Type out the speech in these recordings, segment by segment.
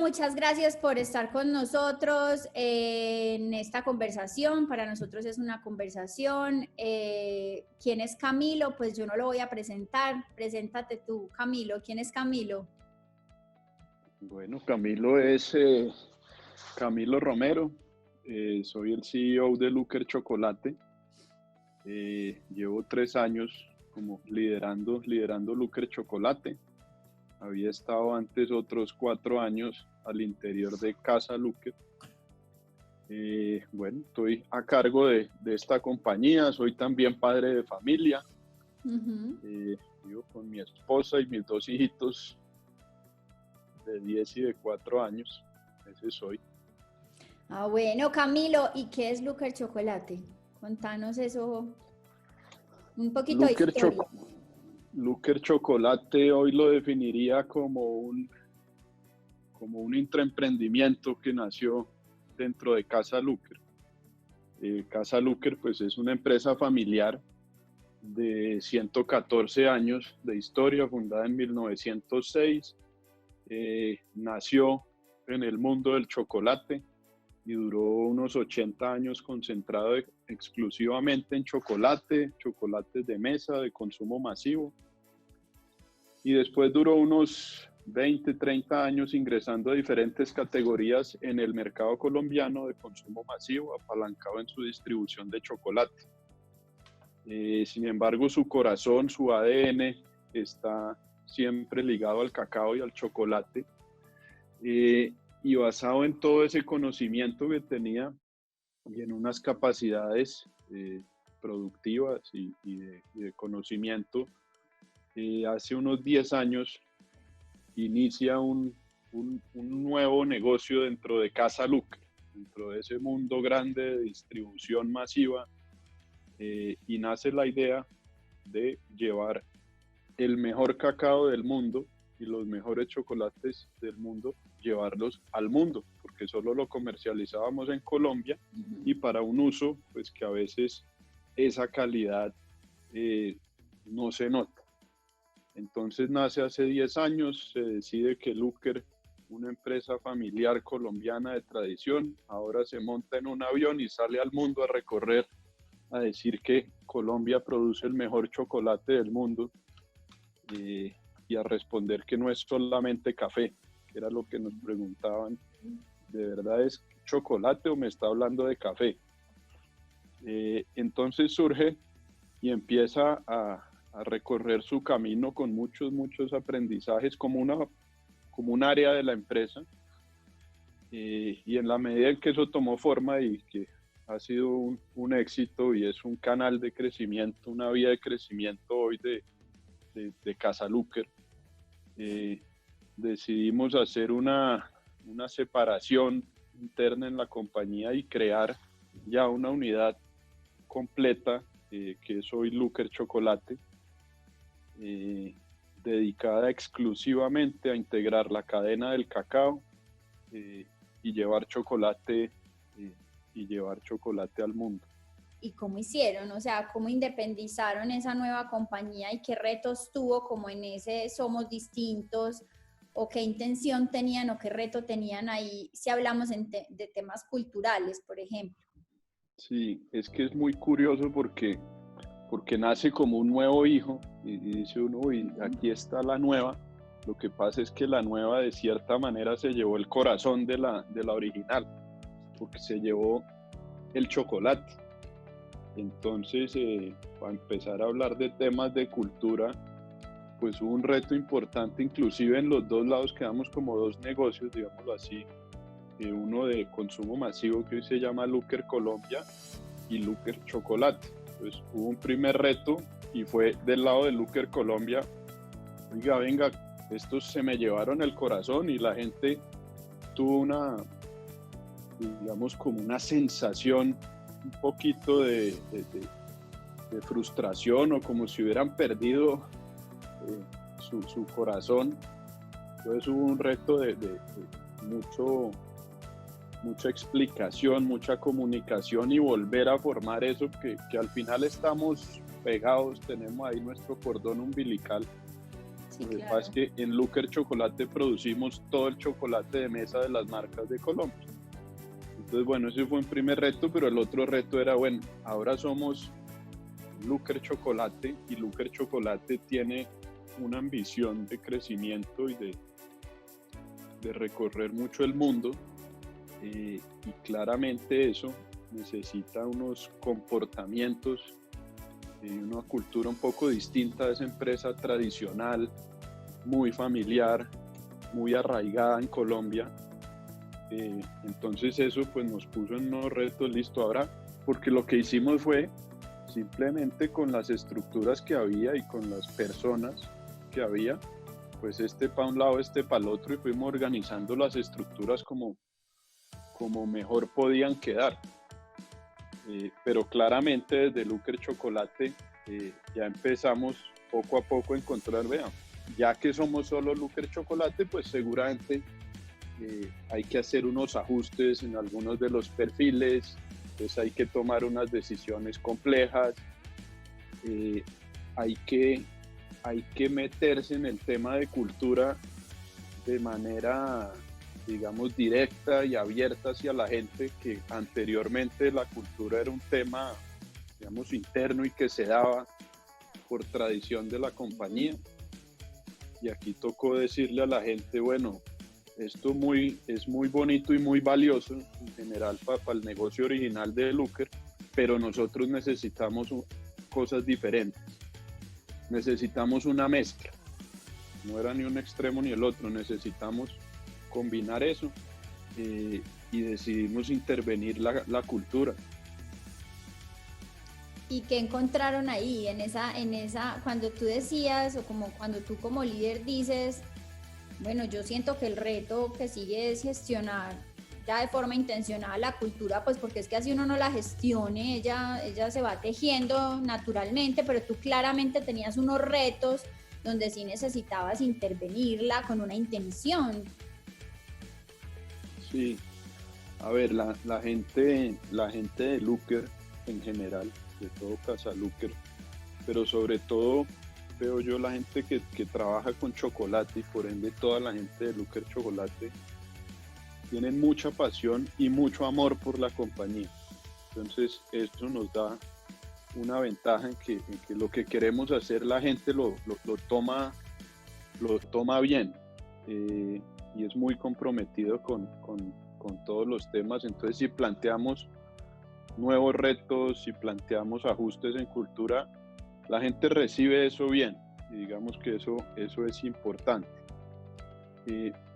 muchas gracias por estar con nosotros en esta conversación. Para nosotros es una conversación. ¿Quién es Camilo? Pues yo no lo voy a presentar. Preséntate tú, Camilo. ¿Quién es Camilo? Bueno, Camilo es Camilo Romero. Soy el CEO de Looker Chocolate. Llevo 3 años como liderando Looker Chocolate. Había estado antes otros 4 años al interior de Casa Looker. Bueno, estoy a cargo de esta compañía. Soy también padre de familia. Vivo con mi esposa y mis 2 hijitos de 10 y de 4 años. Ese soy. Ah, bueno, Camilo, ¿y qué es Looker Chocolate? Contanos eso, un poquito de historia. Looker Chocolate hoy lo definiría como un intraemprendimiento que nació dentro de Casa Looker. Casa Looker pues es una empresa familiar de 114 años de historia, fundada en 1906. Nació en el mundo del chocolate y duró unos 80 años concentrado exclusivamente en chocolates de mesa, de consumo masivo. Y después duró unos 20, 30 años ingresando a diferentes categorías en el mercado colombiano de consumo masivo, apalancado en su distribución de chocolate. Sin embargo, su corazón, su ADN está siempre ligado al cacao y al chocolate. Y basado en todo ese conocimiento que tenía y en unas capacidades productivas y de conocimiento, hace unos 10 años inicia un nuevo negocio dentro de Casa Looker, dentro de ese mundo grande de distribución masiva, y nace la idea de llevar el mejor cacao del mundo y los mejores chocolates del mundo, llevarlos al mundo, porque solo lo comercializábamos en Colombia y para un uso pues que a veces esa calidad no se nota. Entonces nace hace 10 años, se decide que Looker, una empresa familiar colombiana de tradición, ahora se monta en un avión y sale al mundo a recorrer, a decir que Colombia produce el mejor chocolate del mundo, y a responder que no es solamente café, que era lo que nos preguntaban, ¿de verdad es chocolate o me está hablando de café? Entonces surge y empieza a recorrer su camino con muchos aprendizajes como un área de la empresa, y en la medida en que eso tomó forma y que ha sido un éxito y es un canal de crecimiento, una vía de crecimiento hoy de Casa Looker, decidimos hacer una separación interna en la compañía y crear ya una unidad completa, que es hoy Looker Chocolate, dedicada exclusivamente a integrar la cadena del cacao, y llevar chocolate al mundo. ¿Y cómo hicieron? O sea, ¿cómo independizaron esa nueva compañía y qué retos tuvo como en ese Somos Distintos? ¿O qué intención tenían o qué reto tenían ahí si hablamos de temas culturales, por ejemplo? Sí, es que es muy curioso porque nace como un nuevo hijo y dice uno, uy, aquí está la nueva. Lo que pasa es que la nueva de cierta manera se llevó el corazón de la original, porque se llevó el chocolate. Entonces, para empezar a hablar de temas de cultura, pues hubo un reto importante, inclusive en los dos lados quedamos como 2 negocios, digámoslo así, uno de consumo masivo que hoy se llama Looker Colombia y Looker Chocolate. Entonces hubo un primer reto y fue del lado de Looker Colombia, oiga, venga, estos se me llevaron el corazón, y la gente tuvo digamos, como una sensación un poquito de frustración, o como si hubieran perdido su corazón. Entonces hubo un reto de mucha explicación, mucha comunicación y volver a formar eso que al final estamos pegados, tenemos ahí nuestro cordón umbilical. Sí, Lo que claro. pasa es que en Looker Chocolate producimos todo el chocolate de mesa de las marcas de Colombia. Entonces, bueno, ese fue un primer reto, pero el otro reto era, bueno, ahora somos Looker Chocolate y Looker Chocolate tiene una ambición de crecimiento y de recorrer mucho el mundo, y claramente eso necesita unos comportamientos y una cultura un poco distinta de esa empresa tradicional, muy familiar, muy arraigada en Colombia. Entonces eso pues nos puso en unos retos, listo, ahora, porque lo que hicimos fue simplemente con las estructuras que había y con las personas que había, pues este para un lado, este para el otro, y fuimos organizando las estructuras como mejor podían quedar. Pero claramente desde Looker Chocolate ya empezamos poco a poco a encontrar, vean, ya que somos solo Looker Chocolate, pues seguramente hay que hacer unos ajustes en algunos de los perfiles, pues hay que tomar unas decisiones complejas, hay que meterse en el tema de cultura de manera, digamos, directa y abierta hacia la gente, que anteriormente la cultura era un tema, digamos, interno y que se daba por tradición de la compañía. Y aquí tocó decirle a la gente, bueno, esto es muy bonito y muy valioso en general para el negocio original de Looker, pero nosotros necesitamos cosas diferentes. Necesitamos una mezcla. No era ni un extremo ni el otro, necesitamos combinar eso, y decidimos intervenir la cultura. ¿Y qué encontraron ahí cuando tú decías, o como cuando tú como líder dices, bueno, yo siento que el reto que sigue es gestionar ya de forma intencional la cultura, pues porque es que así uno no la gestione, ella se va tejiendo naturalmente, pero tú claramente tenías unos retos donde sí necesitabas intervenirla con una intención? Sí, a ver, la gente de Looker en general, de todo Casa Looker, pero sobre todo veo yo la gente que trabaja con chocolate, y por ende toda la gente de Looker Chocolate tienen mucha pasión y mucho amor por la compañía. Entonces eso nos da una ventaja en que lo que queremos hacer la gente lo toma bien, y es muy comprometido con todos los temas. Entonces si planteamos nuevos retos, si planteamos ajustes en cultura, la gente recibe eso bien, y digamos que eso es importante.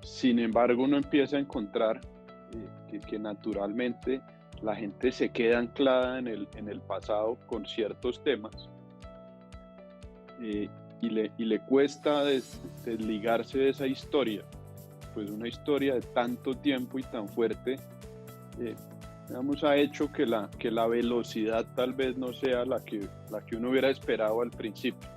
Sin embargo, uno empieza a encontrar que naturalmente la gente se queda anclada en el pasado con ciertos temas, y le cuesta desligarse de esa historia, pues una historia de tanto tiempo y tan fuerte, digamos, ha hecho que la velocidad tal vez no sea la que uno hubiera esperado al principio.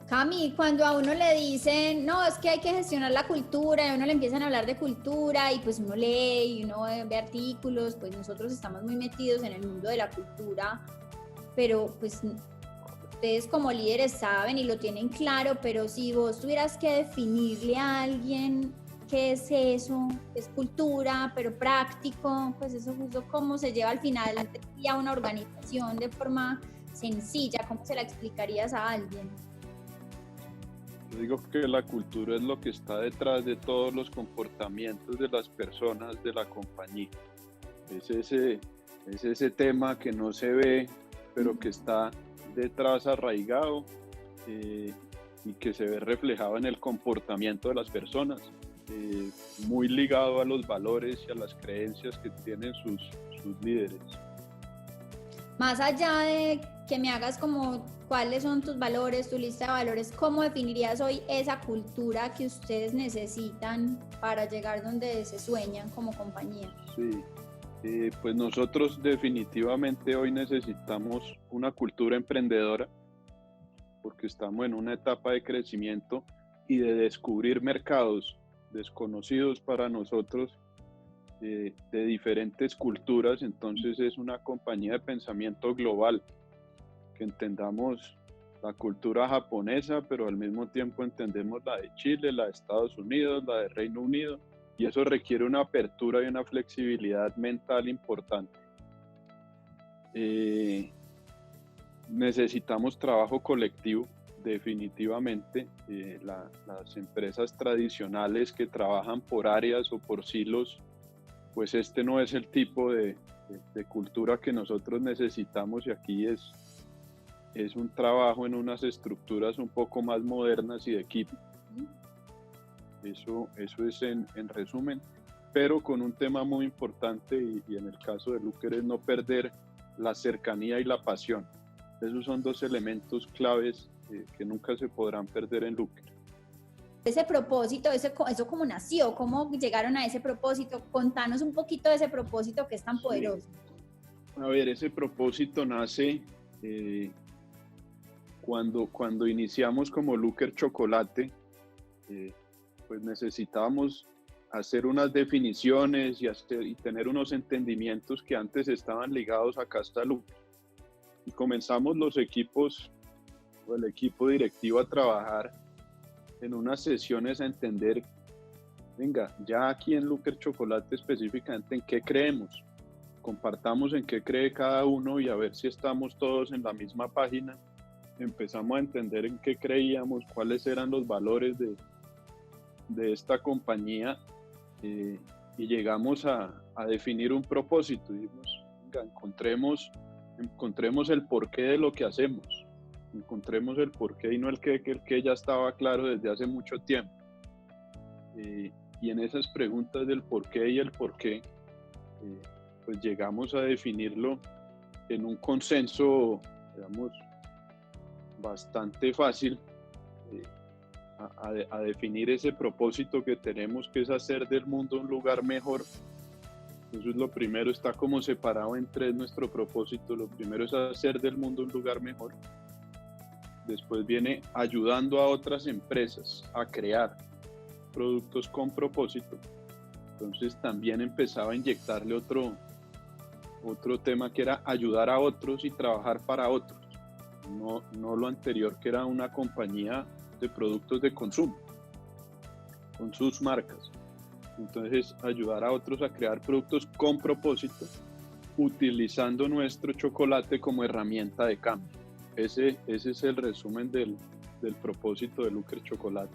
Cami, cuando a uno le dicen, no, es que hay que gestionar la cultura, y a uno le empiezan a hablar de cultura, y pues uno lee y uno ve artículos, pues nosotros estamos muy metidos en el mundo de la cultura, pero pues ustedes como líderes saben y lo tienen claro, pero si vos tuvieras que definirle a alguien qué es eso, es cultura, pero práctico, pues eso justo cómo se lleva al final a una organización de forma sencilla, ¿cómo se la explicarías a alguien? Yo digo que la cultura es lo que está detrás de todos los comportamientos de las personas de la compañía. Es ese tema que no se ve, pero que está detrás arraigado, y que se ve reflejado en el comportamiento de las personas, muy ligado a los valores y a las creencias que tienen sus líderes. Más allá de que me hagas como cuáles son tus valores, tu lista de valores, ¿cómo definirías hoy esa cultura que ustedes necesitan para llegar donde se sueñan como compañía? Sí, pues nosotros definitivamente hoy necesitamos una cultura emprendedora, porque estamos en una etapa de crecimiento y de descubrir mercados desconocidos para nosotros, de diferentes culturas. Entonces es una compañía de pensamiento global, que entendamos la cultura japonesa, pero al mismo tiempo entendemos la de Chile, la de Estados Unidos, la de Reino Unido, y eso requiere una apertura y una flexibilidad mental importante. Necesitamos trabajo colectivo, definitivamente. Las empresas tradicionales que trabajan por áreas o por silos, pues este no es el tipo de cultura que nosotros necesitamos, y aquí es un trabajo en unas estructuras un poco más modernas y de equipo. Eso es en resumen, pero con un tema muy importante y en el caso de Looker es no perder la cercanía y la pasión. Esos son dos elementos claves que nunca se podrán perder en Looker. Ese propósito, eso cómo nació, cómo llegaron a ese propósito, contanos un poquito de ese propósito que es tan poderoso. A ver, ese propósito nace cuando iniciamos como Looker Chocolate, pues necesitábamos hacer unas definiciones y tener unos entendimientos que antes estaban ligados a Casa Looker. Y comenzamos los equipos, o el equipo directivo, a trabajar en unas sesiones a entender, venga, ya aquí en Looker Chocolate específicamente, ¿en qué creemos? Compartamos en qué cree cada uno y a ver si estamos todos en la misma página. Empezamos a entender en qué creíamos, cuáles eran los valores de esta compañía, y llegamos a definir un propósito. Dijimos, venga, encontremos el porqué de lo que hacemos, encontremos el porqué y no el que ya estaba claro desde hace mucho tiempo. Y en esas preguntas del porqué y el porqué, pues llegamos a definirlo en un consenso, digamos, bastante fácil, a definir ese propósito que tenemos, que es hacer del mundo un lugar mejor. Eso es lo primero, está como separado en tres nuestro propósito. Lo primero es hacer del mundo un lugar mejor. Después viene ayudando a otras empresas a crear productos con propósito. Entonces también empezaba a inyectarle otro tema, que era ayudar a otros y trabajar para otros. No lo anterior, que era una compañía de productos de consumo con sus marcas. Entonces, ayudar a otros a crear productos con propósito, utilizando nuestro chocolate como herramienta de cambio. Ese es el resumen del propósito de Looker Chocolate.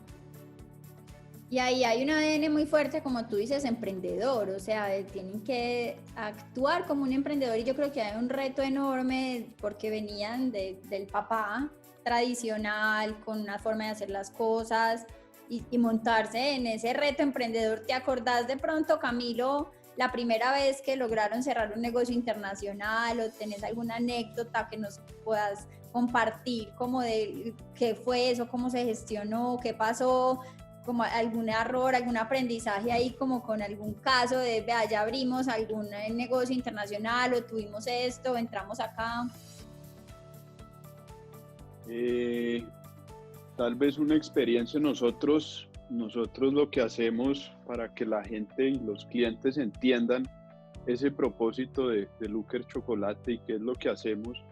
Y ahí hay un ADN muy fuerte, como tú dices, emprendedor, o sea, tienen que actuar como un emprendedor, y yo creo que hay un reto enorme porque venían del papá tradicional, con una forma de hacer las cosas y montarse en ese reto emprendedor. ¿Te acordás de pronto, Camilo, la primera vez que lograron cerrar un negocio internacional, o tenés alguna anécdota que nos puedas compartir, como de qué fue eso, cómo se gestionó, qué pasó, como algún error, algún aprendizaje ahí, como con algún caso de, vea, ya abrimos algún negocio internacional o tuvimos esto, entramos acá? Tal vez una experiencia. Nosotros lo que hacemos para que la gente y los clientes entiendan ese propósito de Looker Chocolate y qué es lo que hacemos,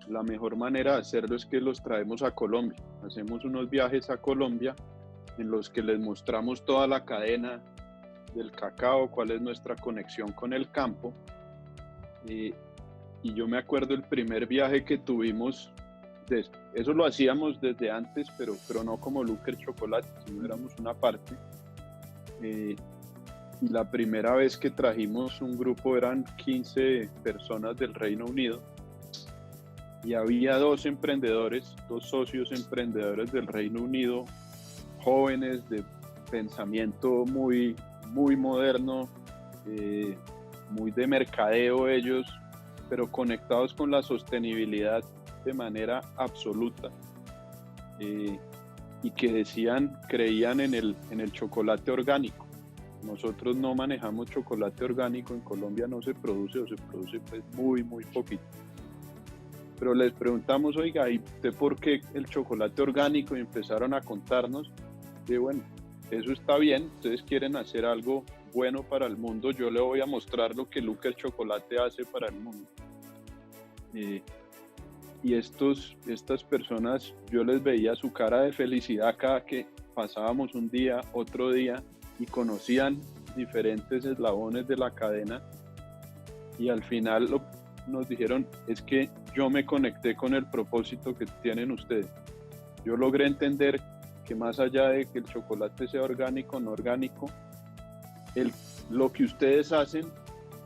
la mejor manera de hacerlo es que los traemos a Colombia. Hacemos unos viajes a Colombia en los que les mostramos toda la cadena del cacao, cuál es nuestra conexión con el campo. Y yo me acuerdo el primer viaje que tuvimos, eso lo hacíamos desde antes, pero no como Looker Chocolate, sino éramos una parte. Y la primera vez que trajimos un grupo eran 15 personas del Reino Unido, y había dos socios emprendedores del Reino Unido, jóvenes de pensamiento muy, muy moderno, muy de mercadeo ellos, pero conectados con la sostenibilidad de manera absoluta, y que creían en el chocolate orgánico. Nosotros no manejamos chocolate orgánico, en Colombia no se produce, o se produce pues muy, muy poquito. Pero les preguntamos, oiga, ¿y usted por qué el chocolate orgánico? Y empezaron a contarnos. Y bueno, eso está bien, ustedes quieren hacer algo bueno para el mundo, yo le voy a mostrar lo que Looker Chocolate hace para el mundo. y estas personas, yo les veía su cara de felicidad cada que pasábamos un día, otro día, y conocían diferentes eslabones de la cadena, y al final nos dijeron, es que yo me conecté con el propósito que tienen ustedes. Yo logré entender que más allá de que el chocolate sea orgánico o no orgánico, lo que ustedes hacen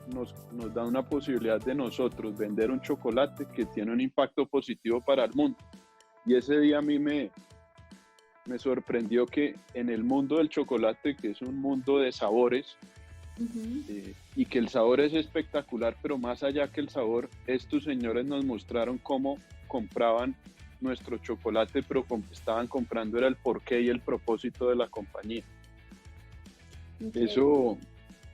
nos da una posibilidad de nosotros vender un chocolate que tiene un impacto positivo para el mundo. Y ese día a mí me sorprendió que en el mundo del chocolate, que es un mundo de sabores, y que el sabor es espectacular, pero más allá que el sabor, estos señores nos mostraron cómo compraban nuestro chocolate, pero estaban comprando era el porqué y el propósito de la compañía. Eso,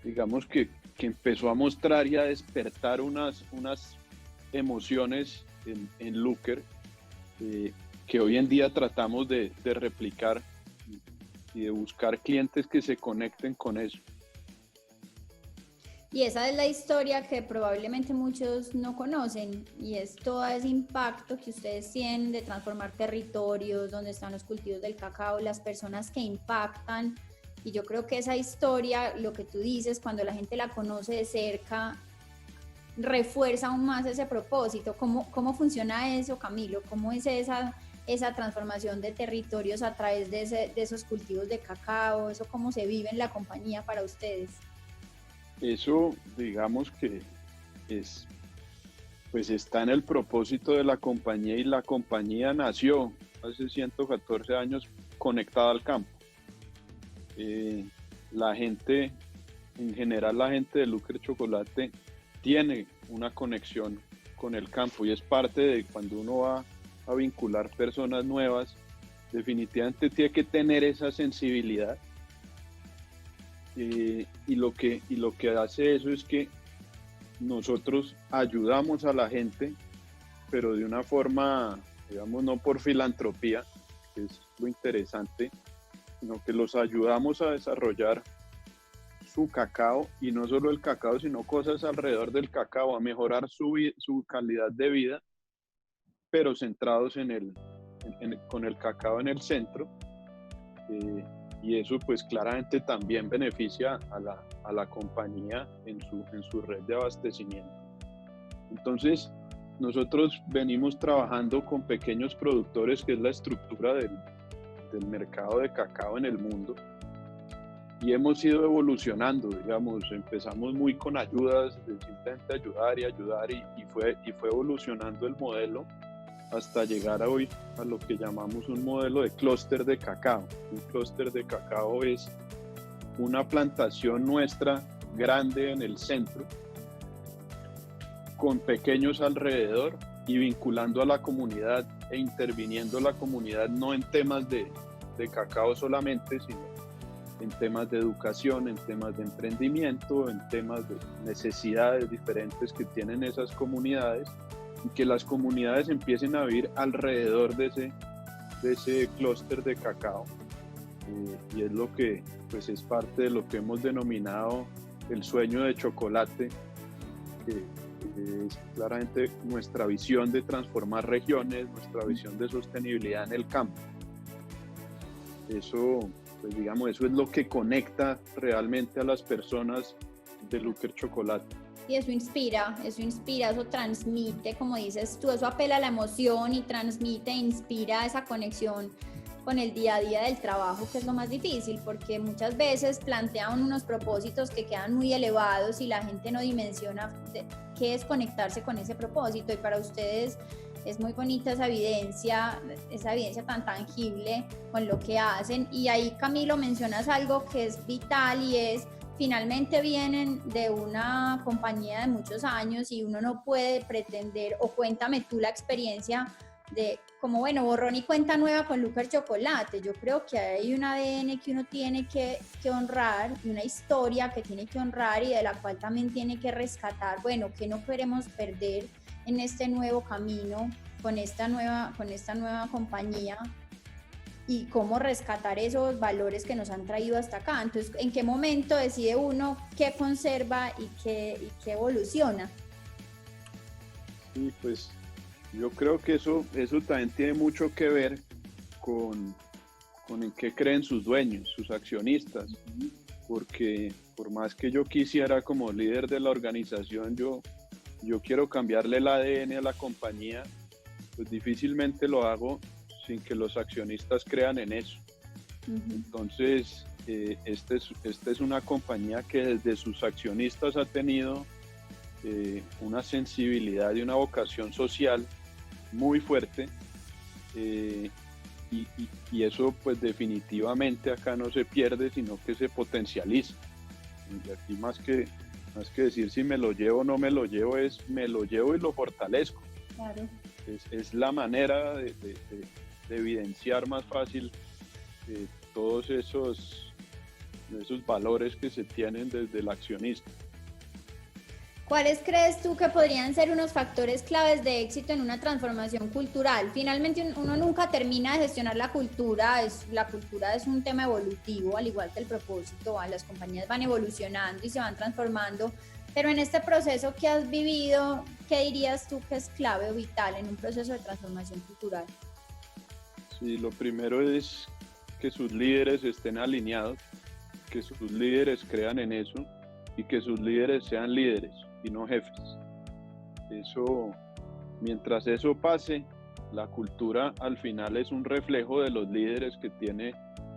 digamos que empezó a mostrar y a despertar unas emociones en Looker, que hoy en día tratamos de replicar y de buscar clientes que se conecten con eso. Y esa es la historia que probablemente muchos no conocen, y es todo ese impacto que ustedes tienen de transformar territorios, donde están los cultivos del cacao, las personas que impactan. Y yo creo que esa historia, lo que tú dices, cuando la gente la conoce de cerca, refuerza aún más ese propósito. ¿Cómo funciona eso, Camilo? ¿Cómo es esa transformación de territorios a través de esos cultivos de cacao? ¿Eso cómo se vive en la compañía para ustedes? Eso, digamos que pues está en el propósito de la compañía, y la compañía nació hace 114 años conectada al campo. La gente, en general la gente de Looker Chocolate tiene una conexión con el campo, y es parte de cuando uno va a vincular personas nuevas, definitivamente tiene que tener esa sensibilidad. Y lo que hace eso es que nosotros ayudamos a la gente, pero de una forma, digamos, no por filantropía, que es lo interesante, sino que los ayudamos a desarrollar su cacao, y no solo el cacao, sino cosas alrededor del cacao, a mejorar su calidad de vida, pero centrados con el cacao en el centro. Y eso pues claramente también beneficia a la compañía en su red de abastecimiento. Entonces, nosotros venimos trabajando con pequeños productores, que es la estructura del mercado de cacao en el mundo, y hemos ido evolucionando, digamos, empezamos muy con ayudas, simplemente ayudar, y fue evolucionando el modelo hasta llegar a hoy a lo que llamamos un modelo de clúster de cacao. Un clúster de cacao es una plantación nuestra grande en el centro, con pequeños alrededor, y vinculando a la comunidad e interviniendo la comunidad, no en temas de cacao solamente, sino en temas de educación, en temas de emprendimiento, en temas de necesidades diferentes que tienen esas comunidades, y que las comunidades empiecen a vivir alrededor de ese clúster de cacao. Y es lo que pues es parte de lo que hemos denominado el sueño de chocolate, que es claramente nuestra visión de transformar regiones, nuestra visión de sostenibilidad en el campo. Eso, pues digamos, eso es lo que conecta realmente a las personas de Looker Chocolate. Y eso inspira, eso transmite, como dices tú, eso apela a la emoción y transmite, inspira esa conexión con el día a día del trabajo, que es lo más difícil, porque muchas veces plantean unos propósitos que quedan muy elevados y la gente no dimensiona qué es conectarse con ese propósito, y para ustedes es muy bonita esa evidencia tan tangible con lo que hacen. Y ahí, Camilo, mencionas algo que es vital, y es: finalmente vienen de una compañía de muchos años, y uno no puede pretender, o cuéntame tú la experiencia de como, bueno, borrón y cuenta nueva con Looker Chocolate. Yo creo que hay un ADN que uno tiene que honrar, y una historia que tiene que honrar, y de la cual también tiene que rescatar, bueno, que no queremos perder en este nuevo camino, con esta nueva compañía, y cómo rescatar esos valores que nos han traído hasta acá. Entonces, ¿en qué momento decide uno qué conserva y qué evoluciona? Sí, pues Yo creo que eso también tiene mucho que ver con, con en qué creen sus dueños, sus accionistas, porque por más que yo quisiera como líder de la organización, yo quiero cambiarle el ADN a la compañía, pues difícilmente lo hago sin que los accionistas crean en eso. Entonces, esta es una compañía que desde sus accionistas ha tenido una sensibilidad y una vocación social muy fuerte, y eso pues definitivamente acá no se pierde, sino que se potencializa. Y aquí más que decir si me lo llevo o no me lo llevo, es me lo llevo y lo fortalezco. Claro. Es la manera de evidenciar más fácil todos esos valores que se tienen desde el accionista. ¿Cuáles crees tú que podrían ser unos factores claves de éxito en una transformación cultural? Finalmente uno nunca termina de gestionar la cultura es un tema evolutivo, al igual que el propósito, las compañías van evolucionando y se van transformando, pero en este proceso que has vivido, ¿qué dirías tú que es clave o vital en un proceso de transformación cultural? Sí, lo primero es que sus líderes estén alineados, que sus líderes crean en eso y que sus líderes sean líderes y no jefes. Eso, mientras eso pase, la cultura al final es un reflejo de los líderes que tiene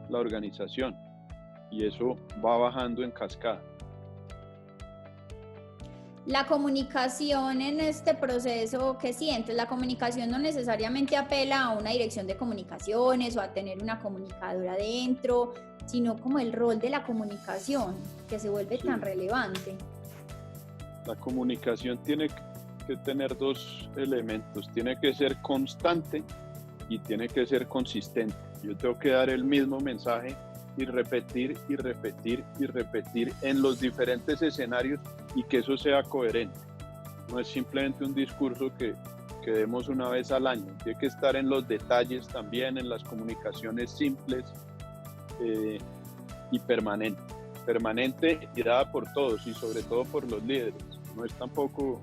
la organización y eso va bajando en cascada. La comunicación en este proceso, ¿qué sientes? La comunicación no necesariamente apela a una dirección de comunicaciones o a tener una comunicadora dentro, sino como el rol de la comunicación que se vuelve tan relevante. La comunicación tiene que tener dos elementos, tiene que ser constante y tiene que ser consistente. Yo tengo que dar el mismo mensaje y repetir y repetir y repetir en los diferentes escenarios y que eso sea coherente. No es simplemente un discurso que demos una vez al año, tiene que estar en los detalles también, en las comunicaciones simples y permanente y dada por todos y sobre todo por los líderes. No es tampoco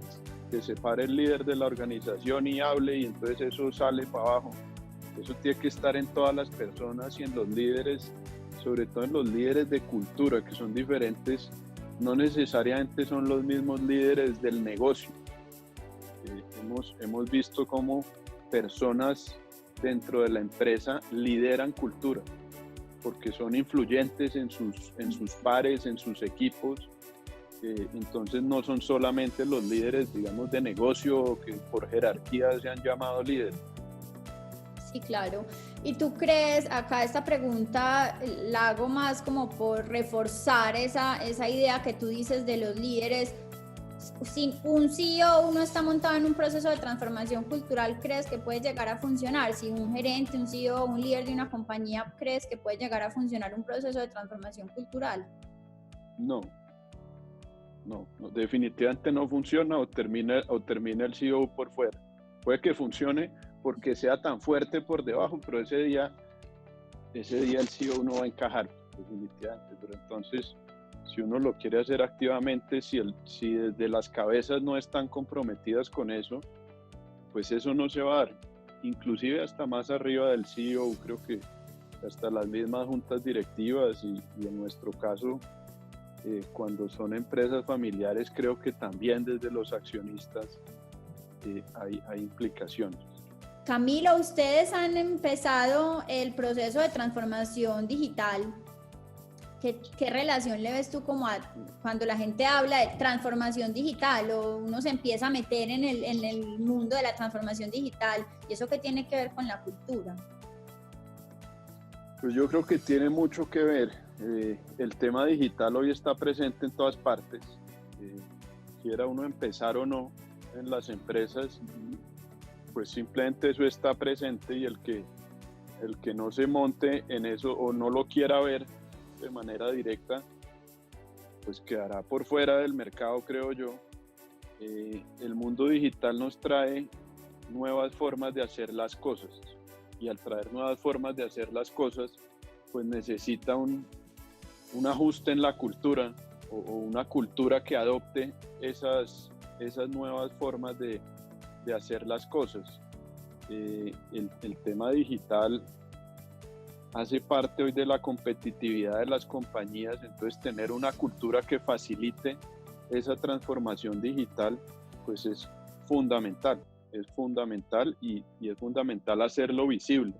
que se pare el líder de la organización y hable y entonces eso sale para abajo. Eso tiene que estar en todas las personas y en los líderes, sobre todo en los líderes de cultura, que son diferentes, no necesariamente son los mismos líderes del negocio. Hemos visto cómo personas dentro de la empresa lideran cultura, porque son influyentes en sus pares, en sus equipos. Entonces no son solamente los líderes, digamos, de negocio que por jerarquía se han llamado líderes. Sí, claro. ¿Y tú crees, acá esta pregunta la hago más como por reforzar esa idea que tú dices de los líderes? Si un CEO uno está montado en un proceso de transformación cultural, ¿crees que puede llegar a funcionar? Si un gerente, un CEO, un líder de una compañía, ¿crees que puede llegar a funcionar un proceso de transformación cultural? No, definitivamente no funciona o termina el CEO por fuera. Puede que funcione porque sea tan fuerte por debajo, pero ese día el CEO no va a encajar, definitivamente. Pero entonces, si uno lo quiere hacer activamente, si desde las cabezas no están comprometidas con eso, pues eso no se va a dar. Inclusive hasta más arriba del CEO, creo que hasta las mismas juntas directivas y en nuestro caso, cuando son empresas familiares, creo que también desde los accionistas hay implicaciones. Camilo, ustedes han empezado el proceso de transformación digital. ¿Qué relación le ves tú como cuando la gente habla de transformación digital o uno se empieza a meter en el mundo de la transformación digital? ¿Y eso qué tiene que ver con la cultura? Pues yo creo que tiene mucho que ver. El tema digital hoy está presente en todas partes. Quiera uno empezar o no en las empresas, pues simplemente eso está presente y el que no se monte en eso o no lo quiera ver de manera directa, pues quedará por fuera del mercado, creo yo. El mundo digital nos trae nuevas formas de hacer las cosas y al traer nuevas formas de hacer las cosas, pues necesita un ajuste en la cultura o una cultura que adopte esas nuevas formas de de hacer las cosas. El tema digital hace parte hoy de la competitividad de las compañías, entonces tener una cultura que facilite esa transformación digital, pues es fundamental y es fundamental hacerlo visible.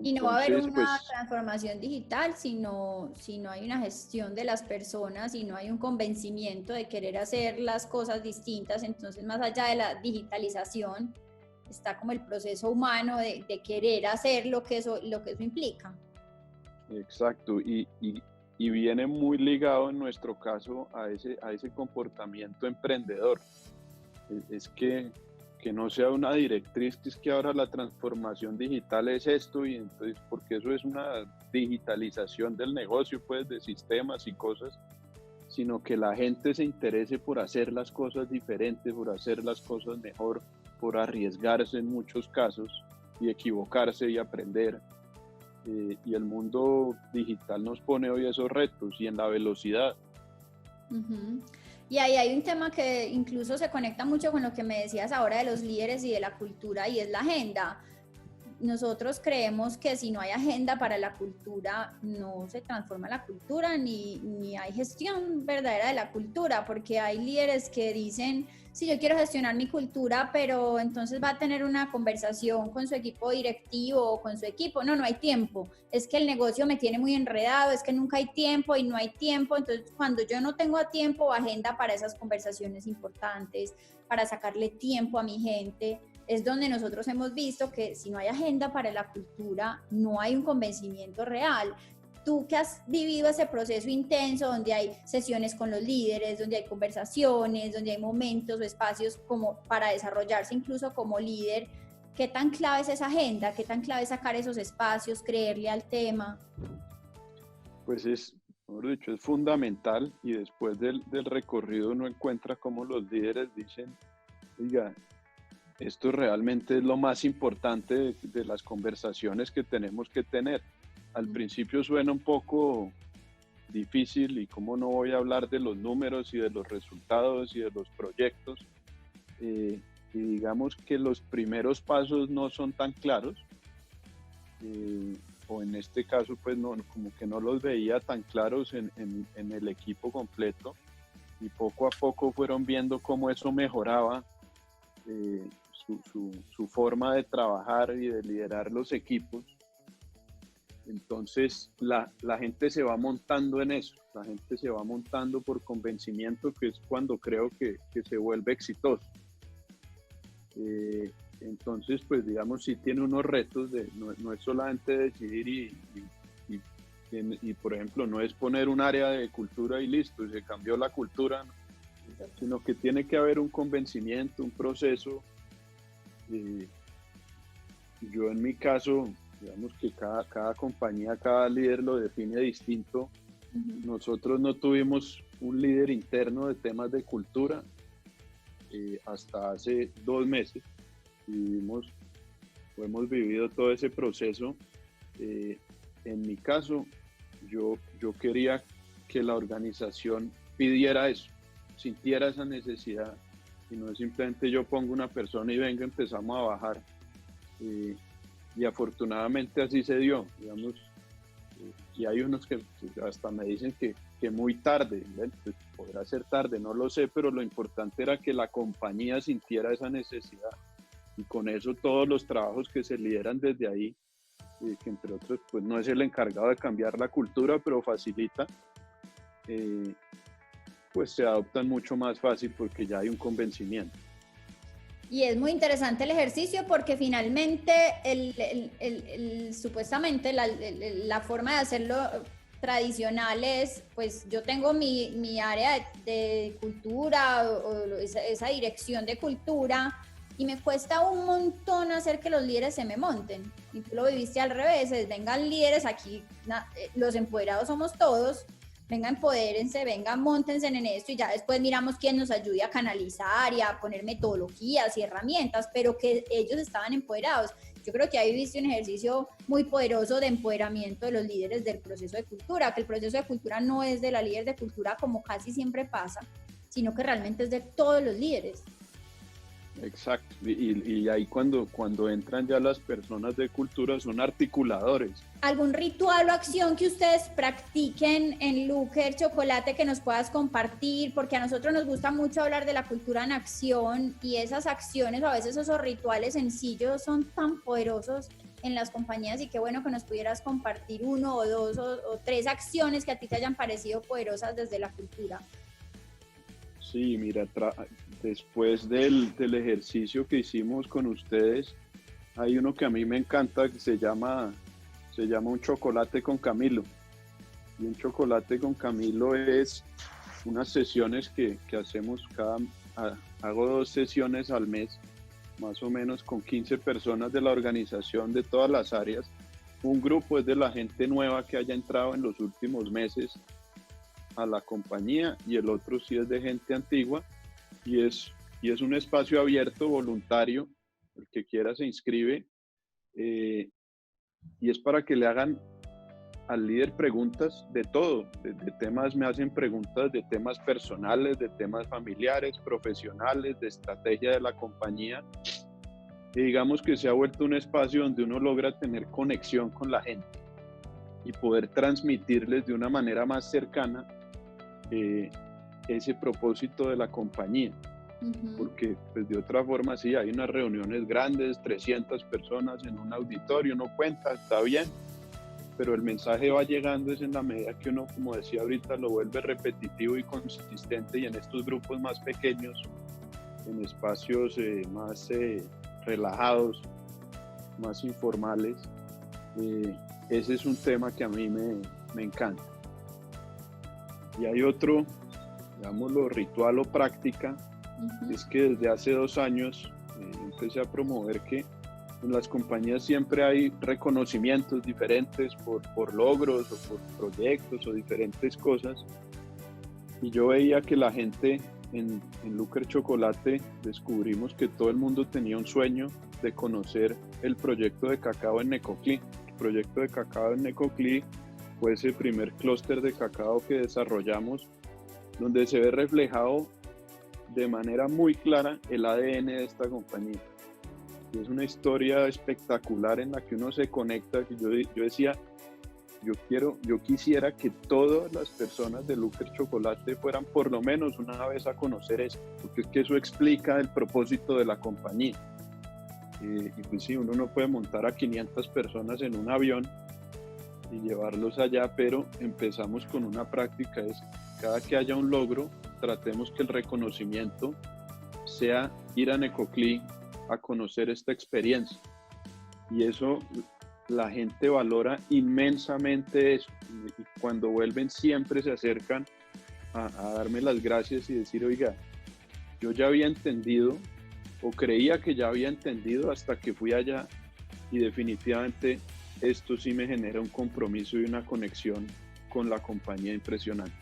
Y no va a haber una transformación digital si no hay una gestión de las personas, si no hay un convencimiento de querer hacer las cosas distintas. Entonces, más allá de la digitalización, está como el proceso humano de querer hacer lo que eso implica. Exacto, y viene muy ligado en nuestro caso a ese comportamiento emprendedor. Es que no sea una directriz, que es que ahora la transformación digital es esto, y entonces, porque eso es una digitalización del negocio, pues, de sistemas y cosas, sino que la gente se interese por hacer las cosas diferentes, por hacer las cosas mejor, por arriesgarse en muchos casos y equivocarse y aprender. Y el mundo digital nos pone hoy esos retos y en la velocidad. Uh-huh. Y ahí hay un tema que incluso se conecta mucho con lo que me decías ahora de los líderes y de la cultura, y es la agenda. Nosotros creemos que si no hay agenda para la cultura, no se transforma la cultura ni hay gestión verdadera de la cultura, porque hay líderes que dicen, sí, yo quiero gestionar mi cultura, pero entonces va a tener una conversación con su equipo directivo o con su equipo. No hay tiempo. Es que el negocio me tiene muy enredado, es que nunca hay tiempo y no hay tiempo. Entonces, cuando yo no tengo tiempo o agenda para esas conversaciones importantes, para sacarle tiempo a mi gente, es donde nosotros hemos visto que si no hay agenda para la cultura, no hay un convencimiento real. Tú que has vivido ese proceso intenso donde hay sesiones con los líderes, donde hay conversaciones, donde hay momentos o espacios como para desarrollarse incluso como líder, ¿qué tan clave es esa agenda? ¿Qué tan clave es sacar esos espacios, creerle al tema? Pues mejor dicho, es fundamental, y después del recorrido uno encuentra cómo los líderes dicen, oiga, esto realmente es lo más importante de las conversaciones que tenemos que tener. Al principio suena un poco difícil, y cómo no voy a hablar de los números y de los resultados y de los proyectos, y digamos que los primeros pasos no son tan claros, o en este caso pues no, como que no los veía tan claros en el equipo completo, y poco a poco fueron viendo cómo eso mejoraba su forma de trabajar y de liderar los equipos. Entonces la gente se va montando en eso, la gente se va montando por convencimiento, que es cuando creo que se vuelve exitoso. Entonces, pues digamos, sí tiene unos retos, no es solamente decidir y, por ejemplo, no es poner un área de cultura y listo, y se cambió la cultura, ¿no? Sino que tiene que haber un convencimiento, un proceso. Yo en mi caso, digamos que cada compañía, cada líder lo define distinto. Uh-huh. Nosotros no tuvimos un líder interno de temas de cultura hasta hace 2 meses. Hemos vivido todo ese proceso. En mi caso, yo quería que la organización pidiera eso, sintiera esa necesidad, y no es simplemente yo pongo una persona y venga, empezamos a bajar. Y afortunadamente así se dio, digamos, y hay unos que hasta me dicen que muy tarde, pues podrá ser tarde, no lo sé, pero lo importante era que la compañía sintiera esa necesidad, y con eso todos los trabajos que se lideran desde ahí, que entre otros pues no es el encargado de cambiar la cultura, pero facilita, pues se adoptan mucho más fácil porque ya hay un convencimiento. Y es muy interesante el ejercicio porque finalmente supuestamente la forma de hacerlo tradicional es, pues yo tengo mi área de cultura o esa dirección de cultura, y me cuesta un montón hacer que los líderes se me monten. Y tú lo viviste al revés, vengan líderes aquí, los empoderados somos todos, vengan, empodérense, vengan, móntense en esto, y ya después miramos quién nos ayude a canalizar y a poner metodologías y herramientas, pero que ellos estaban empoderados. Yo creo que ahí viste un ejercicio muy poderoso de empoderamiento de los líderes del proceso de cultura, que el proceso de cultura no es de la líder de cultura como casi siempre pasa, sino que realmente es de todos los líderes. exacto. Y ahí cuando entran ya las personas de cultura son articuladores. ¿Algún ritual o acción que ustedes practiquen en Looker Chocolate que nos puedas compartir? Porque a nosotros nos gusta mucho hablar de la cultura en acción y esas acciones o a veces esos rituales sencillos son tan poderosos en las compañías y qué bueno que nos pudieras compartir uno o dos o tres acciones que a ti te hayan parecido poderosas desde la cultura. Sí, mira, después del ejercicio que hicimos con ustedes, hay uno que a mí me encanta que se llama un chocolate con Camilo. Y un chocolate con Camilo es unas sesiones que hacemos hago 2 sesiones al mes, más o menos con 15 personas de la organización de todas las áreas. Un grupo es de la gente nueva que haya entrado en los últimos meses a la compañía y el otro sí es de gente antigua y es un espacio abierto, voluntario, el que quiera se inscribe y es para que le hagan al líder preguntas de todo, de temas, me hacen preguntas de temas personales, de temas familiares, profesionales, de estrategia de la compañía. Y digamos que se ha vuelto un espacio donde uno logra tener conexión con la gente y poder transmitirles de una manera más cercana ese propósito de la compañía. Porque pues de otra forma sí, hay unas reuniones grandes, 300 personas en un auditorio, uno cuenta, está bien, pero el mensaje va llegando es en la medida que uno, como decía ahorita, lo vuelve repetitivo y consistente y en estos grupos más pequeños, en espacios más relajados, más informales, ese es un tema que a mí me encanta. Y hay otro, digámoslo, ritual o práctica, es que desde hace 2 años empecé a promover que en las compañías siempre hay reconocimientos diferentes por logros o por proyectos o diferentes cosas. Y yo veía que la gente en Looker Chocolate descubrimos que todo el mundo tenía un sueño de conocer el proyecto de cacao en Necoclí. El proyecto de cacao en Necoclí fue ese primer clúster de cacao que desarrollamos, donde se ve reflejado de manera muy clara el ADN de esta compañía. Y es una historia espectacular en la que uno se conecta, que yo decía, yo quisiera que todas las personas de Looker Chocolate fueran por lo menos una vez a conocer esto, porque es que eso explica el propósito de la compañía. Y pues sí, uno no puede montar a 500 personas en un avión y llevarlos allá, pero empezamos con una práctica, es cada que haya un logro, tratemos que el reconocimiento sea ir a Necoclí a conocer esta experiencia. Y eso la gente valora inmensamente eso. Y cuando vuelven siempre se acercan a darme las gracias y decir, oiga, yo ya había entendido o creía que ya había entendido hasta que fui allá y definitivamente esto sí me genera un compromiso y una conexión con la compañía impresionante.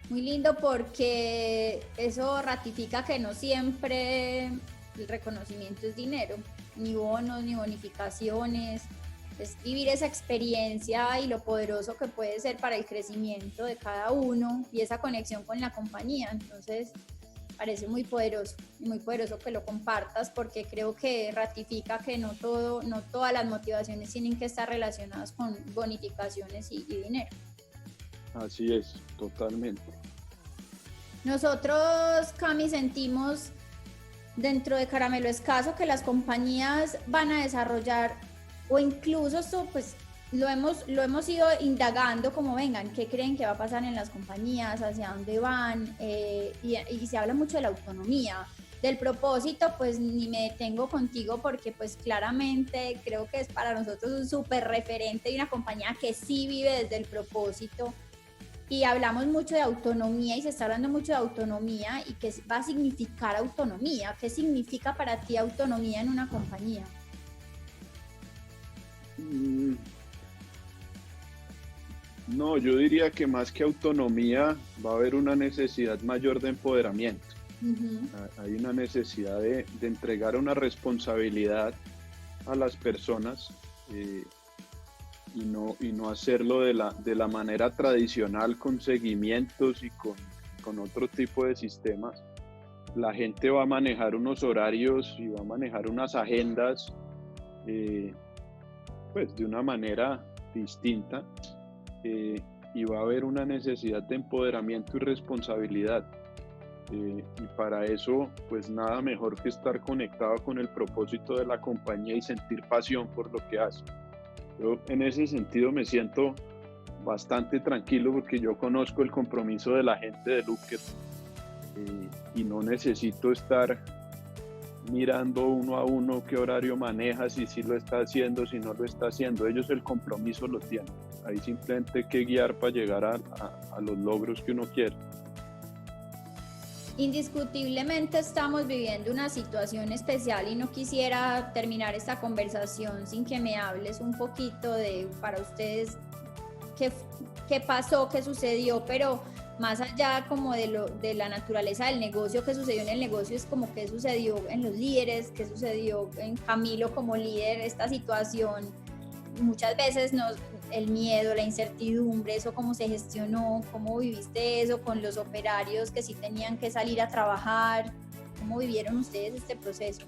Muy lindo porque eso ratifica que no siempre el reconocimiento es dinero, ni bonos, ni bonificaciones, es vivir esa experiencia y lo poderoso que puede ser para el crecimiento de cada uno y esa conexión con la compañía. Entonces, parece muy poderoso que lo compartas porque creo que ratifica que no todas las motivaciones tienen que estar relacionadas con bonificaciones y dinero. Así es, totalmente. Nosotros, Cami, sentimos dentro de Caramelo Escaso que las compañías van a desarrollar, o incluso esto pues lo hemos ido indagando como vengan, qué creen que va a pasar en las compañías, hacia dónde van, y se habla mucho de la autonomía. Del propósito, pues ni me detengo contigo porque pues claramente creo que es para nosotros un súper referente de una compañía que sí vive desde el propósito. Y hablamos mucho de autonomía y se está hablando mucho de autonomía y qué va a significar autonomía. ¿Qué significa para ti autonomía en una compañía? No, yo diría que más que autonomía va a haber una necesidad mayor de empoderamiento. Hay una necesidad de entregar una responsabilidad a las personas y no hacerlo de la manera tradicional con seguimientos y con otro tipo de sistemas, la gente va a manejar unos horarios y va a manejar unas agendas pues de una manera distinta, y va a haber una necesidad de empoderamiento y responsabilidad. Y para eso, pues nada mejor que estar conectado con el propósito de la compañía y sentir pasión por lo que hace. Yo en ese sentido me siento bastante tranquilo porque yo conozco el compromiso de la gente de Looker, y no necesito estar mirando uno a uno qué horario maneja, si lo está haciendo, si no lo está haciendo. Ellos el compromiso lo tienen. Hay simplemente que guiar para llegar a los logros que uno quiere. Indiscutiblemente estamos viviendo una situación especial y no quisiera terminar esta conversación sin que me hables un poquito de, para ustedes, qué pasó, qué sucedió, pero más allá como de la naturaleza del negocio, qué sucedió en el negocio, es como qué sucedió en los líderes, qué sucedió en Camilo como líder, esta situación. Muchas veces el miedo, la incertidumbre, eso cómo se gestionó, cómo viviste eso con los operarios que sí tenían que salir a trabajar, cómo vivieron ustedes este proceso.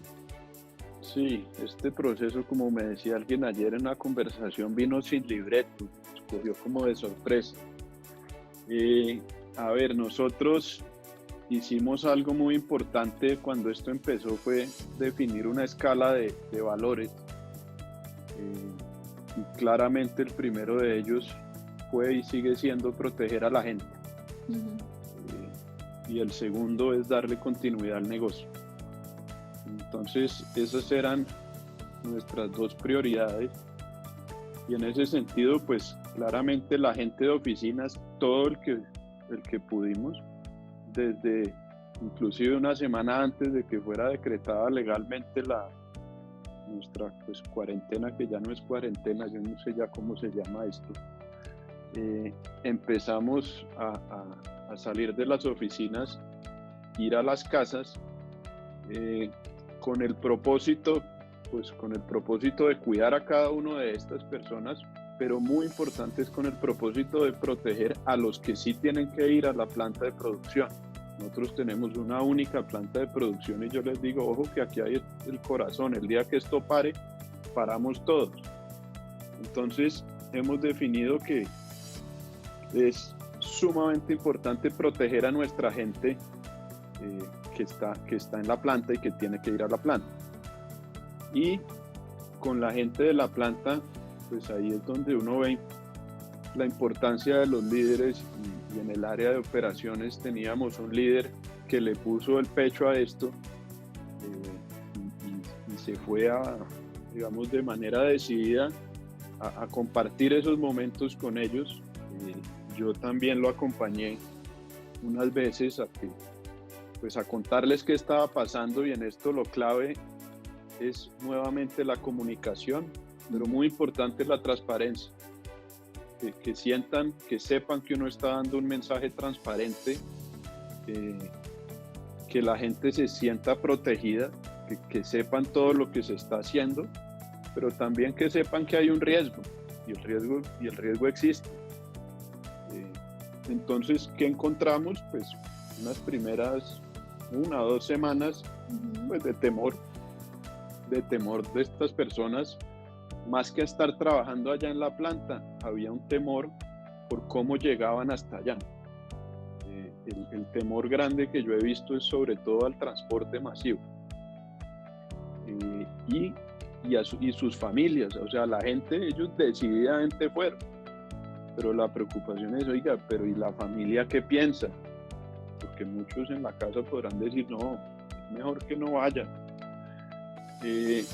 Sí, este proceso, como me decía alguien ayer en una conversación, vino sin libreto, escogió como de sorpresa. A ver, nosotros hicimos algo muy importante cuando esto empezó, fue definir una escala de valores. Y claramente el primero de ellos fue y sigue siendo proteger a la gente. Y el segundo es darle continuidad al negocio. Entonces, esas eran nuestras dos prioridades. Y en ese sentido, pues claramente la gente de oficinas, todo el que pudimos, desde inclusive una semana antes de que fuera decretada legalmente nuestra pues cuarentena, que ya no es cuarentena, yo no sé ya cómo se llama esto, empezamos a salir de las oficinas, ir a las casas, con el propósito de cuidar a cada una de estas personas, pero muy importante es con el propósito de proteger a los que sí tienen que ir a la planta de producción. Nosotros tenemos una única planta de producción y yo les digo, ojo que aquí hay el corazón, el día que esto pare, paramos todos. Entonces hemos definido que es sumamente importante proteger a nuestra gente que está en la planta y que tiene que ir a la planta. Y con la gente de la planta, pues ahí es donde uno ve la importancia de los líderes, y en el área de operaciones teníamos un líder que le puso el pecho a esto, y se fue digamos, de manera decidida a compartir esos momentos con ellos. Yo también lo acompañé unas veces a contarles qué estaba pasando, y en esto lo clave es nuevamente la comunicación, pero muy importante la transparencia. Que sientan, que sepan que uno está dando un mensaje transparente, que la gente se sienta protegida, que sepan todo lo que se está haciendo, pero también que sepan que hay un riesgo, y el riesgo existe. Entonces, ¿qué encontramos? Pues unas primeras 1 o 2 semanas pues, de temor de estas personas. Más que estar trabajando allá en la planta, había un temor por cómo llegaban hasta allá. El temor grande que yo he visto es sobre todo al transporte masivo, y sus familias. O sea, la gente, ellos decididamente fueron, pero la preocupación es, oiga, pero ¿y la familia qué piensa? Porque muchos en la casa podrán decir, no, es mejor que no vayan.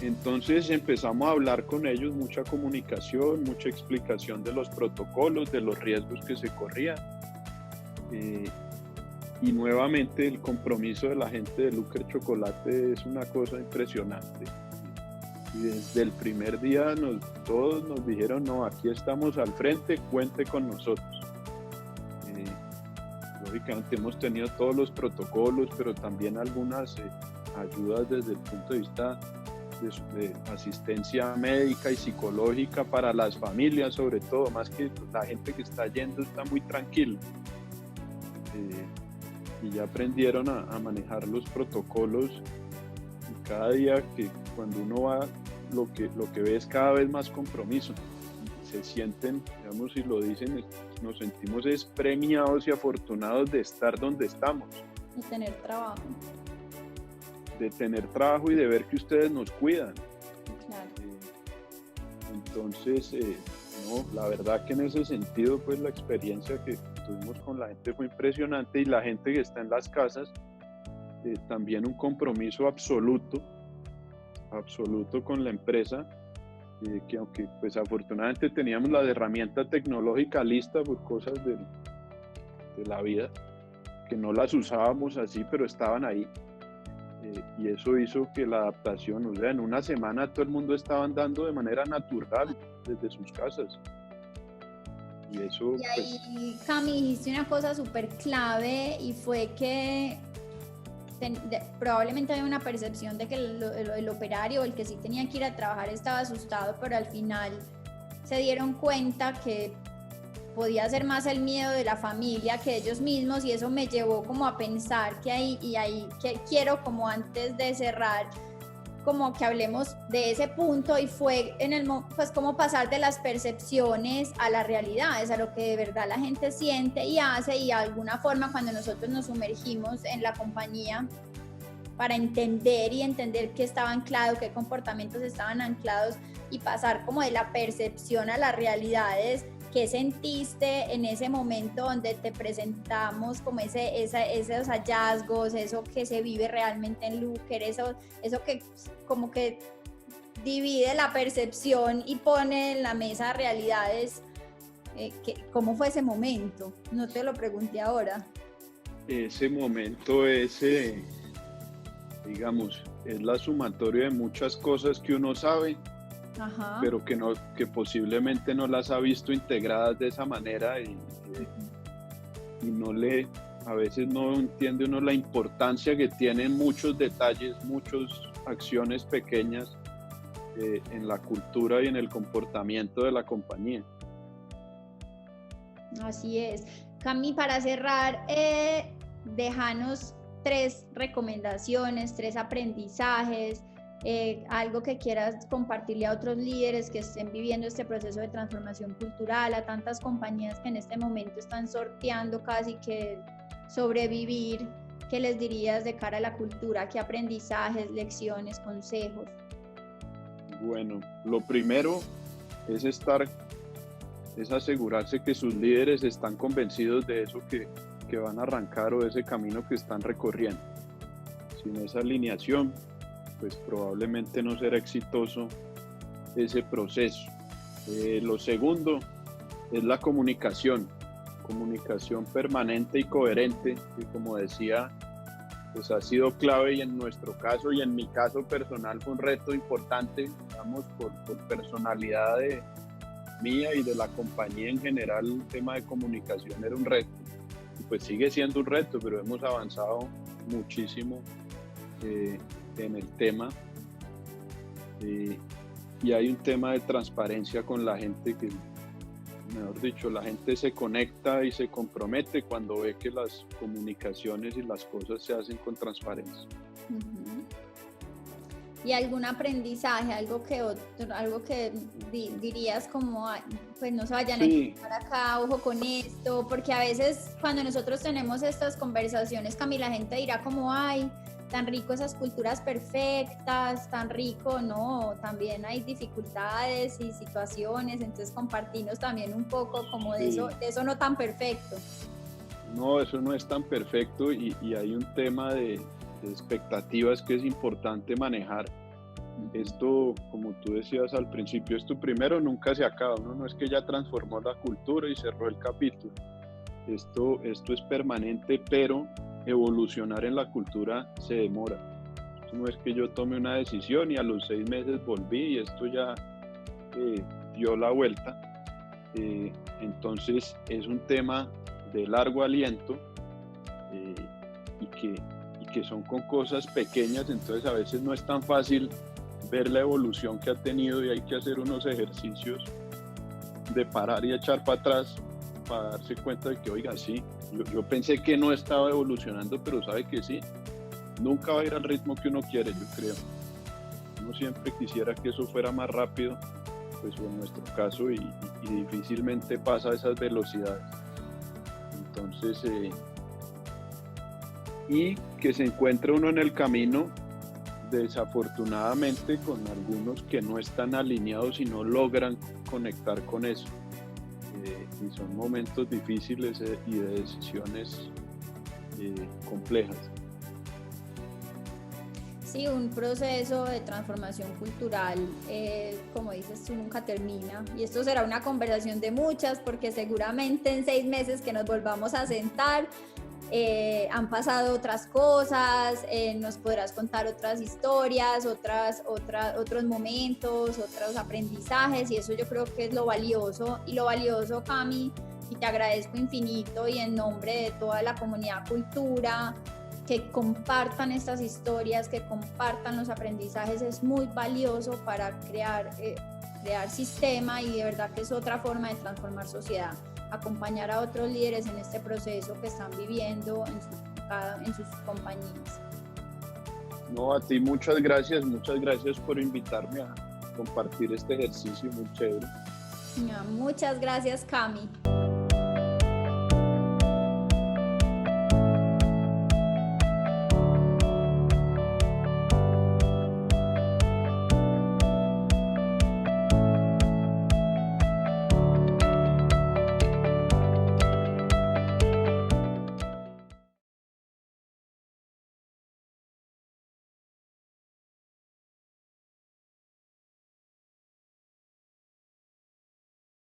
Entonces empezamos a hablar con ellos, mucha comunicación, mucha explicación de los protocolos, de los riesgos que se corrían, y nuevamente el compromiso de la gente de Looker Chocolate es una cosa impresionante, y desde el primer día todos nos dijeron, no, aquí estamos al frente, cuente con nosotros. Lógicamente hemos tenido todos los protocolos, pero también algunas ayudas desde el punto de vista de asistencia médica y psicológica para las familias, sobre todo, más que la gente que está yendo está muy tranquila. y ya aprendieron a manejar los protocolos, y cada día que cuando uno va, lo que ve es cada vez más compromiso. Se sienten, digamos, y lo dicen, nos sentimos premiados y afortunados de estar donde estamos. Y tener trabajo. De tener trabajo y de ver que ustedes nos cuidan. Claro. Entonces, no, la verdad que en ese sentido, pues la experiencia que tuvimos con la gente fue impresionante, y la gente que está en las casas, también un compromiso absoluto con la empresa, que aunque pues afortunadamente teníamos la herramienta tecnológica lista por cosas de la vida, que no las usábamos así, pero estaban ahí. Y eso hizo que la adaptación, o sea, en una semana todo el mundo estaba andando de manera natural desde sus casas. Y eso, y ahí, Cami, dijiste una cosa súper clave, y fue que probablemente había una percepción de que el operario, el que sí tenía que ir a trabajar, estaba asustado, pero al final se dieron cuenta que podía ser más el miedo de la familia que ellos mismos, y eso me llevó como a pensar que ahí que quiero, como antes de cerrar, como que hablemos de ese punto, y fue pues como pasar de las percepciones a la realidad, es a lo que de verdad la gente siente y hace, y de alguna forma cuando nosotros nos sumergimos en la compañía para entender qué estaba anclado, qué comportamientos estaban anclados, y pasar como de la percepción a las realidades. ¿Qué sentiste en ese momento donde te presentamos como esos hallazgos, eso que se vive realmente en Looker, eso que como que divide la percepción y pone en la mesa realidades? ¿Cómo fue ese momento? No te lo pregunté ahora. Ese momento digamos, es la sumatoria de muchas cosas que uno sabe, ajá, pero que posiblemente no las ha visto integradas de esa manera, y a veces no entiende uno la importancia que tienen muchos detalles, muchas acciones pequeñas en la cultura y en el comportamiento de la compañía. Así es. Cami, para cerrar, déjanos 3 recomendaciones, 3 aprendizajes, algo que quieras compartirle a otros líderes que estén viviendo este proceso de transformación cultural, a tantas compañías que en este momento están sorteando casi que sobrevivir. ¿Qué les dirías de cara a la cultura? ¿Qué aprendizajes, lecciones, consejos? Bueno, lo primero es asegurarse que sus líderes están convencidos de eso que van a arrancar, o de ese camino que están recorriendo. Sin esa alineación, pues probablemente no será exitoso ese proceso. Lo segundo es la comunicación permanente y coherente, que como decía, pues ha sido clave, y en nuestro caso y en mi caso personal fue un reto importante, digamos, por personalidad mía y de la compañía en general. El tema de comunicación era un reto, y pues sigue siendo un reto, pero hemos avanzado muchísimo en el tema, y hay un tema de transparencia con la gente, que, mejor dicho, la gente se conecta y se compromete cuando ve que las comunicaciones y las cosas se hacen con transparencia. Uh-huh. ¿Y algún aprendizaje, algo que dirías como, pues no se vayan a equivocar acá, ojo con esto? Porque a veces cuando nosotros tenemos estas conversaciones, Camila, la gente dirá como, ay, tan rico esas culturas perfectas, tan rico, no, también hay dificultades y situaciones, entonces compartirnos también un poco como de eso no tan perfecto. No, eso no es tan perfecto, y hay un tema de expectativas que es importante manejar. Esto, como tú decías al principio, esto primero nunca se acaba, uno no es que ya transformó la cultura y cerró el capítulo. Esto es permanente, pero evolucionar en la cultura se demora. Esto no es que yo tome una decisión y a los 6 meses volví y esto ya dio la vuelta. Entonces es un tema de largo aliento, y que son con cosas pequeñas, entonces a veces no es tan fácil ver la evolución que ha tenido, y hay que hacer unos ejercicios de parar y echar para atrás para darse cuenta de que, oiga, sí, yo pensé que no estaba evolucionando, pero sabe que sí, nunca va a ir al ritmo que uno quiere, yo creo. Uno siempre quisiera que eso fuera más rápido, pues en nuestro caso, y difícilmente pasa a esas velocidades. Entonces, y que se encuentre uno en el camino, desafortunadamente, con algunos que no están alineados y no logran conectar con eso. Y son momentos difíciles y de decisiones complejas. Sí, un proceso de transformación cultural, como dices tú, nunca termina. Y esto será una conversación de muchas, porque seguramente en 6 meses que nos volvamos a sentar, han pasado otras cosas, nos podrás contar otras historias, otros momentos, otros aprendizajes, y eso yo creo que es lo valioso. Y lo valioso, Cami, y te agradezco infinito, y en nombre de toda la comunidad Cultura, que compartan estas historias, que compartan los aprendizajes, es muy valioso para crear sistema, y de verdad que es otra forma de transformar sociedad, acompañar a otros líderes en este proceso que están viviendo en sus compañías. No, a ti muchas gracias por invitarme a compartir este ejercicio muy chévere. Muchas gracias, Cami.